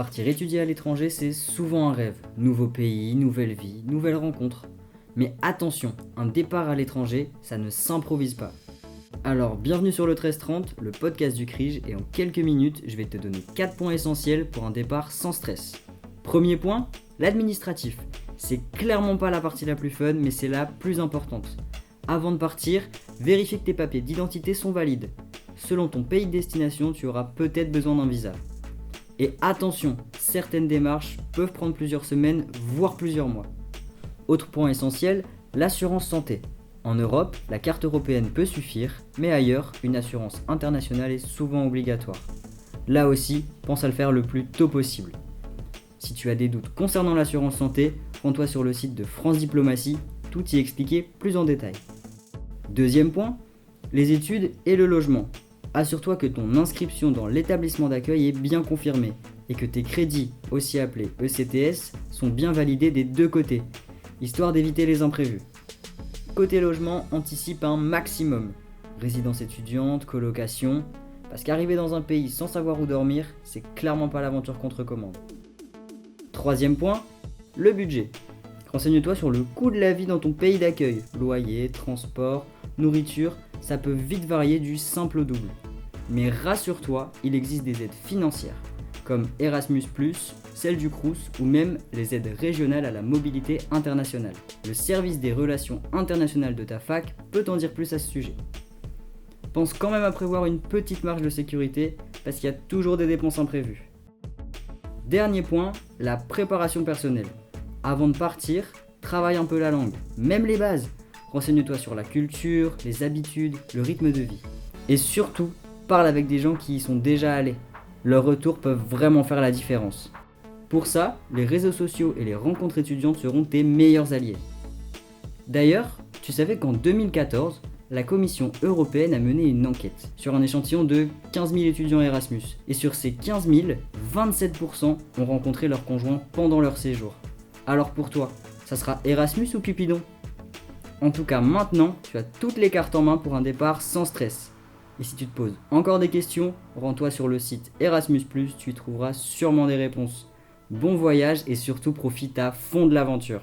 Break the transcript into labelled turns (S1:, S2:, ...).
S1: Partir étudier à l'étranger, c'est souvent un rêve. Nouveau pays, nouvelle vie, nouvelles rencontres. Mais attention, un départ à l'étranger, ça ne s'improvise pas. Alors, bienvenue sur le 1330, le podcast du CRIJ, et en quelques minutes, je vais te donner 4 points essentiels pour un départ sans stress. Premier point, l'administratif. C'est clairement pas la partie la plus fun, mais c'est la plus importante. Avant de partir, vérifie que tes papiers d'identité sont valides. Selon ton pays de destination, tu auras peut-être besoin d'un visa. Et attention, certaines démarches peuvent prendre plusieurs semaines, voire plusieurs mois. Autre point essentiel, l'assurance santé. En Europe, la carte européenne peut suffire, mais ailleurs, une assurance internationale est souvent obligatoire. Là aussi, pense à le faire le plus tôt possible. Si tu as des doutes concernant l'assurance santé, rends-toi sur le site de France Diplomatie, tout y expliqué plus en détail. Deuxième point, les études et le logement. Assure-toi que ton inscription dans l'établissement d'accueil est bien confirmée et que tes crédits, aussi appelés ECTS, sont bien validés des deux côtés, histoire d'éviter les imprévus. Côté logement, anticipe un maximum. Résidence étudiante, colocation, parce qu'arriver dans un pays sans savoir où dormir, c'est clairement pas l'aventure qu'on te recommande. Troisième point, le budget. Renseigne-toi sur le coût de la vie dans ton pays d'accueil. Loyer, transport, nourriture, ça peut vite varier du simple au double. Mais rassure-toi, il existe des aides financières, comme Erasmus+, celle du Crous ou même les aides régionales à la mobilité internationale. Le service des relations internationales de ta fac peut t'en dire plus à ce sujet. Pense quand même à prévoir une petite marge de sécurité parce qu'il y a toujours des dépenses imprévues. Dernier point, la préparation personnelle. Avant de partir, travaille un peu la langue, même les bases. Renseigne-toi sur la culture, les habitudes, le rythme de vie. Et surtout, parle avec des gens qui y sont déjà allés. Leurs retours peuvent vraiment faire la différence. Pour ça, les réseaux sociaux et les rencontres étudiantes seront tes meilleurs alliés. D'ailleurs, tu savais qu'en 2014, la Commission européenne a mené une enquête sur un échantillon de 15 000 étudiants Erasmus. Et sur ces 15 000, 27% ont rencontré leur conjoint pendant leur séjour. Alors pour toi, ça sera Erasmus ou Cupidon ? En tout cas, maintenant, tu as toutes les cartes en main pour un départ sans stress. Et si tu te poses encore des questions, rends-toi sur le site Erasmus+, tu y trouveras sûrement des réponses. Bon voyage et surtout profite à fond de l'aventure.